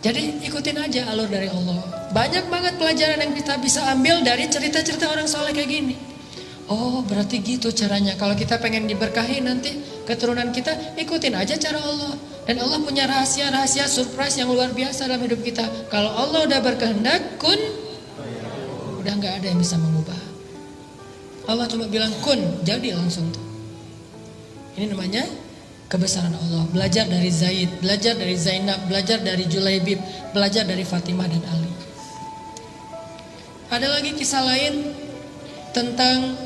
Jadi ikutin aja alur dari Allah. Banyak banget pelajaran yang kita bisa ambil dari cerita-cerita orang soleh kayak gini. Oh berarti gitu caranya. Kalau kita pengen diberkahi nanti keturunan kita, ikutin aja cara Allah. Dan Allah punya rahasia-rahasia surprise yang luar biasa dalam hidup kita. Kalau Allah udah berkehendak, kun, udah gak ada yang bisa mengubah. Allah cuma bilang kun, jadi langsung tuh. Ini namanya kebesaran Allah. Belajar dari Zaid, belajar dari Zainab, belajar dari Julaibib, belajar dari Fatimah dan Ali. Ada lagi kisah lain tentang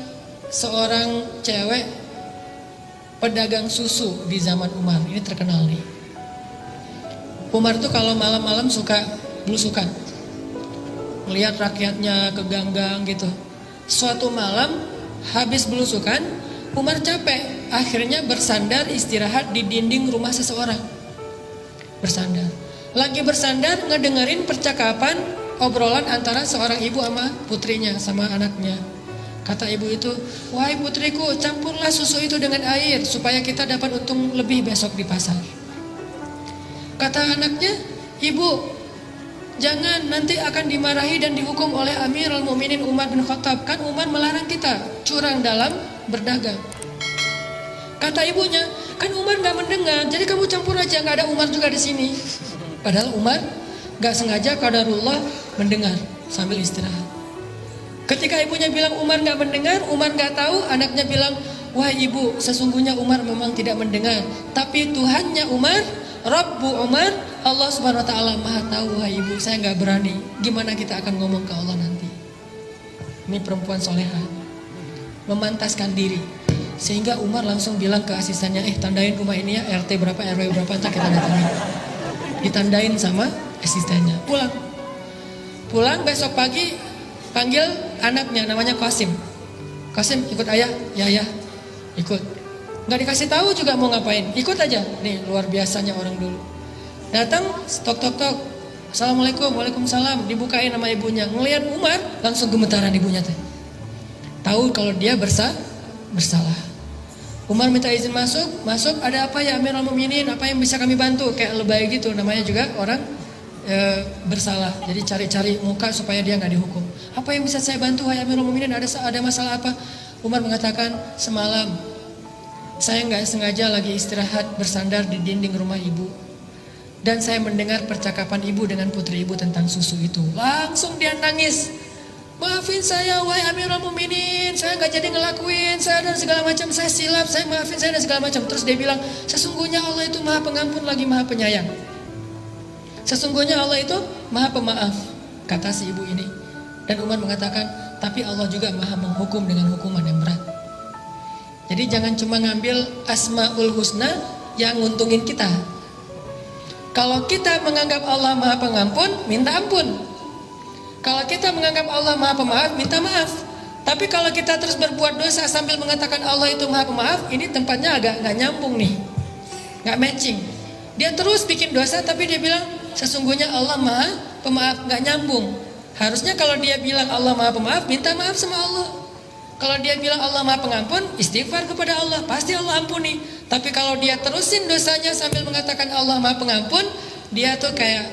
seorang cewek pedagang susu di zaman Umar. Ini terkenal nih. Umar tuh kalau malam-malam suka belusukan, melihat rakyatnya ke gang-gang gitu. Suatu malam habis belusukan, Umar capek, akhirnya bersandar istirahat di dinding rumah seseorang. Bersandar. Lagi bersandar ngedengerin percakapan obrolan antara seorang ibu sama putrinya, sama anaknya. Kata ibu itu, wahai putriku, campurlah susu itu dengan air supaya kita dapat untung lebih besok di pasar. Kata anaknya, ibu, jangan, nanti akan dimarahi dan dihukum oleh Amirul Mukminin Umar bin Khattab. Kan Umar melarang kita curang dalam berdagang. Kata ibunya, kan Umar gak mendengar, jadi kamu campur aja, gak ada Umar juga di sini. Padahal Umar gak sengaja qadarullah mendengar sambil istirahat. Ketika ibunya bilang Umar gak mendengar, Umar gak tahu, anaknya bilang, wahai ibu, sesungguhnya Umar memang tidak mendengar, tapi Tuhannya Umar, Rabbu Umar, Allah subhanahu wa ta'ala maha tahu. Wahai ibu, saya gak berani. Gimana kita akan ngomong ke Allah nanti? Ini perempuan soleha, memantaskan diri. Sehingga Umar langsung bilang ke asistennya, tandain rumah ini ya, RT berapa, RW berapa, tak kita datangin. Ditandain sama asistennya. Pulang besok pagi, panggil anaknya, namanya Qasim. Qasim, ikut ayah? Ya, ikut. Gak dikasih tahu juga mau ngapain, ikut aja. Nih luar biasanya orang dulu. Datang, tok. Assalamualaikum, waalaikumsalam. Dibukain sama ibunya. Ngelihat Umar, langsung gemetaran ibunya teh. Tahu kalau dia bersalah. Umar minta izin masuk. Ada apa ya Amirul Mukminin? Apa yang bisa kami bantu? Kayak lebay gitu, namanya juga orang bersalah. Jadi cari-cari muka supaya dia nggak dihukum. Apa yang bisa saya bantu, wahai Amirul Mukminin? Ada masalah apa? Umar mengatakan, semalam saya nggak sengaja lagi istirahat bersandar di dinding rumah ibu. Dan saya mendengar percakapan ibu dengan putri ibu tentang susu itu. Langsung dia nangis. Maafin saya wahai Amirul Mukminin, saya nggak jadi ngelakuin, saya dan segala macam, saya silap, saya maafin saya dan segala macam. Terus dia bilang, sesungguhnya Allah itu maha pengampun lagi maha penyayang. Sesungguhnya Allah itu maha pemaaf, kata si ibu ini. Dan Umar mengatakan, tapi Allah juga maha menghukum dengan hukuman yang berat. Jadi jangan cuma ngambil Asmaul Husna yang nguntungin kita. Kalau kita menganggap Allah maha pengampun, minta ampun. Kalau kita menganggap Allah maha pemaaf, minta maaf. Tapi kalau kita terus berbuat dosa sambil mengatakan Allah itu maha pemaaf, ini tempatnya agak gak nyambung nih, gak matching. Dia terus bikin dosa tapi dia bilang sesungguhnya Allah maha pemaaf, gak nyambung. Harusnya kalau dia bilang Allah maha pemaaf, minta maaf sama Allah. Kalau dia bilang Allah maha pengampun, istighfar kepada Allah, pasti Allah ampuni. Tapi kalau dia terusin dosanya sambil mengatakan Allah maha pengampun, dia tuh kayak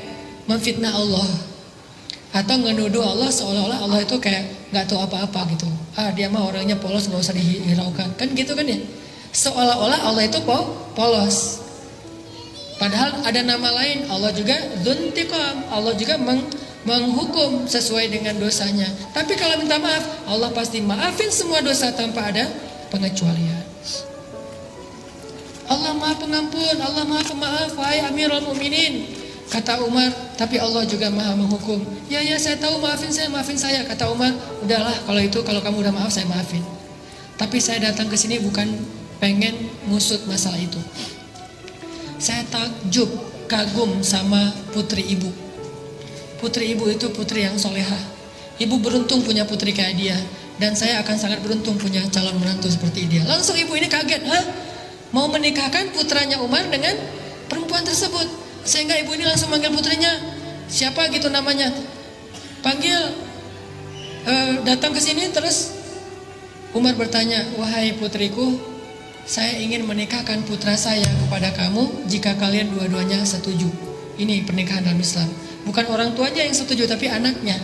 memfitnah Allah. Atau ngenuduh Allah seolah-olah Allah itu kayak gak tahu apa-apa gitu. Dia mah orangnya polos, gak usah dihiraukan. Kan gitu kan ya. Seolah-olah Allah itu polos. Padahal ada nama lain. Allah juga dzuntiqam. Allah juga menghukum sesuai dengan dosanya. Tapi kalau minta maaf, Allah pasti maafin semua dosa tanpa ada pengecualian. Allah maha pengampun, Allah maha pemaaf, wahai Amirul Mukminin. Kata Umar, tapi Allah juga maha menghukum. Ya saya tahu, maafin saya. Kata Umar, udahlah kalau kamu udah maaf saya maafin. Tapi saya datang ke sini bukan pengen ngusut masalah itu. Saya takjub, kagum sama putri ibu. Putri ibu itu putri yang solehah. Ibu beruntung punya putri kayak dia. Dan saya akan sangat beruntung punya calon menantu seperti dia. Langsung ibu ini kaget, mau menikahkan putranya Umar dengan perempuan tersebut. Sehingga ibu ini langsung manggil putrinya, siapa gitu namanya, panggil, datang ke sini. Terus Umar bertanya, wahai putriku, saya ingin menikahkan putra saya kepada kamu jika kalian dua-duanya setuju. Ini pernikahan dalam Islam. Bukan orang tuanya yang setuju, tapi anaknya.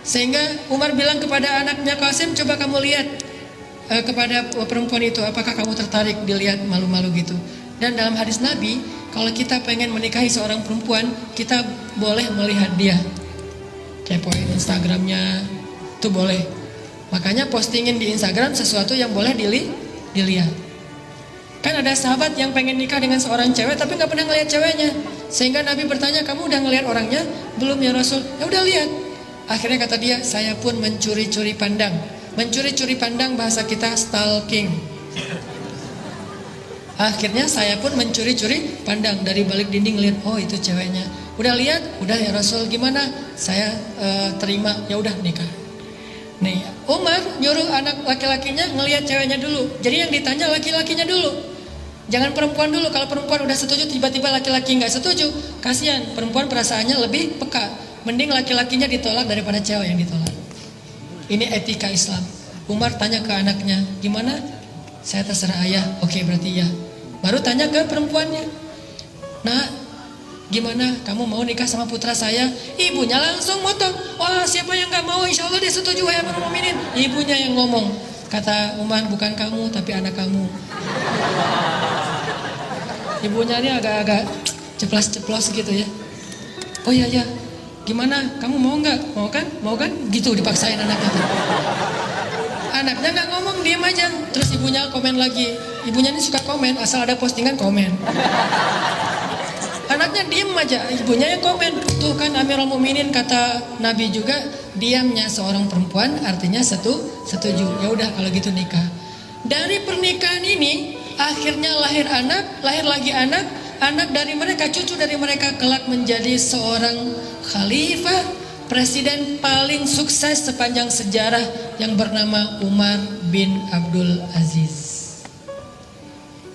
Sehingga Umar bilang kepada anaknya Qasim, coba kamu lihat kepada perempuan itu, apakah kamu tertarik dilihat malu-malu gitu. Dan dalam hadis Nabi, kalau kita pengen menikahi seorang perempuan, kita boleh melihat dia, kepoin Instagramnya, itu boleh. Makanya postingin di Instagram sesuatu yang boleh dilihat. Kan ada sahabat yang pengen nikah dengan seorang cewek tapi nggak pernah ngelihat ceweknya. Sehingga Nabi bertanya, kamu udah ngelihat orangnya? Belum ya Rasul. Ya udah lihat. Akhirnya kata dia, saya pun mencuri-curi pandang. Mencuri-curi pandang bahasa kita stalking. Akhirnya saya pun mencuri-curi pandang dari balik dinding, lihat, oh itu ceweknya. Udah lihat? Udah ya Rasul, gimana? Saya terima, ya udah nikah. Nih, Umar nyuruh anak laki-lakinya ngelihat ceweknya dulu. Jadi yang ditanya laki-lakinya dulu. Jangan perempuan dulu. Kalau perempuan udah setuju, tiba-tiba laki-laki nggak setuju, kasihan. Perempuan perasaannya lebih peka. Mending laki-lakinya ditolak daripada cewek yang ditolak. Ini etika Islam. Umar tanya ke anaknya, gimana? Saya terserah ayah. Oke, berarti ya. Baru tanya ke perempuannya, nah, gimana? Kamu mau nikah sama putra saya? Ibunya langsung motong. Wah, siapa yang gak mau? Insya Allah dia setuju ya amirul mukminin. Ibunya yang ngomong. Kata Umar, bukan kamu tapi anak kamu. Ibunya ini agak-agak ceplas-ceplos gitu ya. Oh iya ya, gimana? Kamu mau nggak? Mau kan? Mau kan? Gitu dipaksain anaknya. Anaknya nggak ngomong, diem aja. Terus ibunya komen lagi. Ibunya ini suka komen, asal ada postingan komen. Anaknya diem aja, ibunya yang komen. Tuh kan amirul mukminin, kata Nabi juga, diamnya seorang perempuan artinya setuju. Ya udah kalau gitu nikah. Dari pernikahan ini akhirnya lahir anak, lahir lagi anak. Anak dari mereka, cucu dari mereka kelak menjadi seorang khalifah, presiden paling sukses sepanjang sejarah yang bernama Umar bin Abdul Aziz.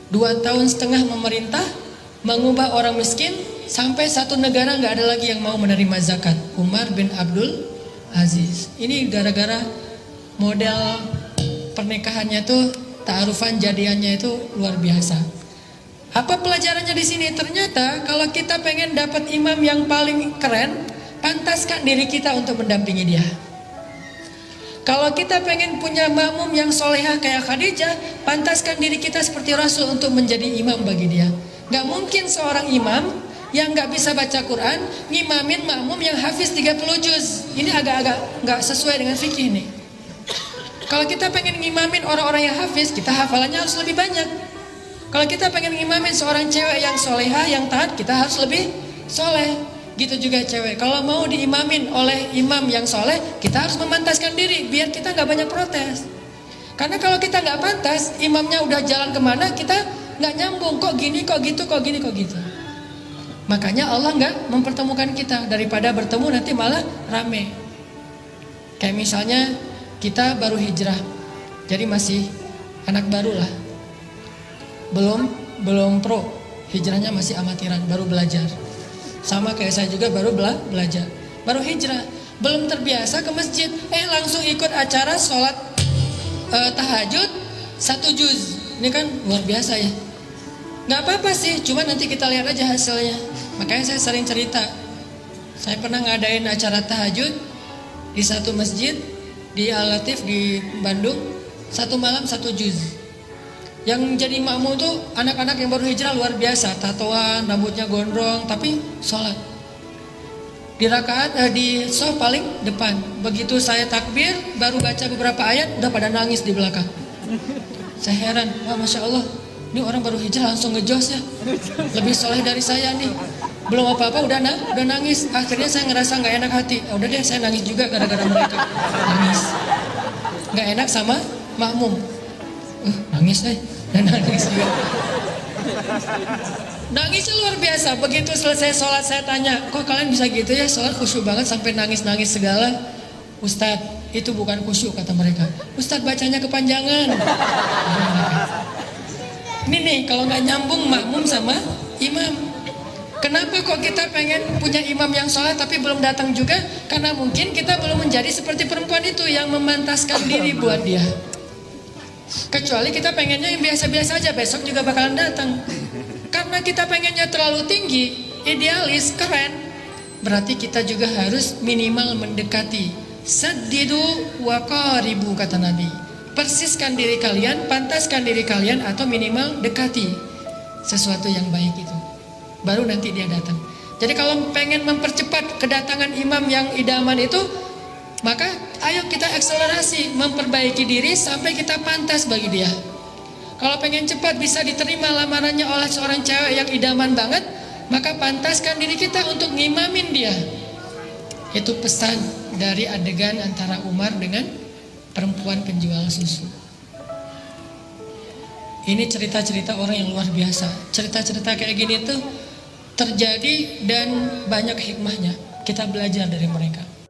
2,5 tahun memerintah, mengubah orang miskin, sampai satu negara nggak ada lagi yang mau menerima zakat. Umar bin Abdul Aziz. Ini gara-gara model pernikahannya tuh, ta'arufan jadiannya itu luar biasa. Apa pelajarannya di sini? Ternyata kalau kita pengen dapat imam yang paling keren, pantaskan diri kita untuk mendampingi dia. Kalau kita pengen punya makmum yang solehah kayak Khadijah, pantaskan diri kita seperti Rasul untuk menjadi imam bagi dia. Gak mungkin seorang imam yang gak bisa baca Quran ngimamin makmum yang hafiz 30 juz. Ini agak-agak gak sesuai dengan fikih nih. Kalau kita pengen ngimamin orang-orang yang hafiz, kita hafalannya harus lebih banyak. Kalau kita pengen ngimamin seorang cewek yang solehah, yang taat, kita harus lebih soleh. Gitu juga cewek. Kalau mau diimamin oleh imam yang soleh, kita harus memantaskan diri biar kita gak banyak protes. Karena kalau kita gak pantas, imamnya udah jalan kemana, kita gak nyambung. Kok gini, kok gitu, kok gini, kok gitu. Makanya Allah gak mempertemukan kita. Daripada bertemu nanti malah rame. Kayak misalnya kita baru hijrah, jadi masih anak baru lah. Belum pro, hijrahnya masih amatiran, baru belajar. Sama kayak saya juga baru belajar, baru hijrah, belum terbiasa ke masjid, langsung ikut acara sholat tahajud 1 juz. Ini kan luar biasa ya. Nggak apa-apa sih, cuma nanti kita lihat aja hasilnya. Makanya saya sering cerita, saya pernah ngadain acara tahajud di satu masjid di Al-Latif di Bandung, 1 malam 1 juz. Yang jadi makmum tuh anak-anak yang baru hijrah luar biasa, tatoan, rambutnya gondrong, tapi sholat di rakaat di sof paling depan. Begitu saya takbir, baru baca beberapa ayat, udah pada nangis di belakang. Saya heran, wah masya Allah, ini orang baru hijrah langsung ngejos ya, lebih soleh dari saya nih. Belum apa-apa udah nangis. Akhirnya saya ngerasa nggak enak hati. Udah deh, saya nangis juga gara-gara mereka. Nangis, nggak enak sama makmum. Nangis dan nangis juga. Nangisnya luar biasa. Begitu selesai sholat saya tanya, kok kalian bisa gitu ya, sholat khusyuk banget sampai nangis-nangis segala. Ustadz, itu bukan khusyuk kata mereka. Ustadz bacanya kepanjangan. Ini nih kalau nggak nyambung makmum sama imam. Kenapa kok kita pengen punya imam yang sholat tapi belum datang juga? Karena mungkin kita belum menjadi seperti perempuan itu yang memantaskan diri buat dia. Kecuali kita pengennya yang biasa-biasa aja, besok juga bakalan datang. Karena kita pengennya terlalu tinggi, idealis, keren, berarti kita juga harus minimal mendekati. Saddidu wa qaribu, kata Nabi. Persiskan diri kalian, pantaskan diri kalian, atau minimal dekati sesuatu yang baik itu. Baru nanti dia datang. Jadi kalau pengen mempercepat kedatangan imam yang idaman itu, maka ayo kita akselerasi, memperbaiki diri sampai kita pantas bagi dia. Kalau pengen cepat bisa diterima lamarannya oleh seorang cewek yang idaman banget, maka pantaskan diri kita untuk ngimamin dia. Itu pesan dari adegan antara Umar dengan perempuan penjual susu. Ini cerita-cerita orang yang luar biasa. Cerita-cerita kayak gini tuh terjadi dan banyak hikmahnya. Kita belajar dari mereka.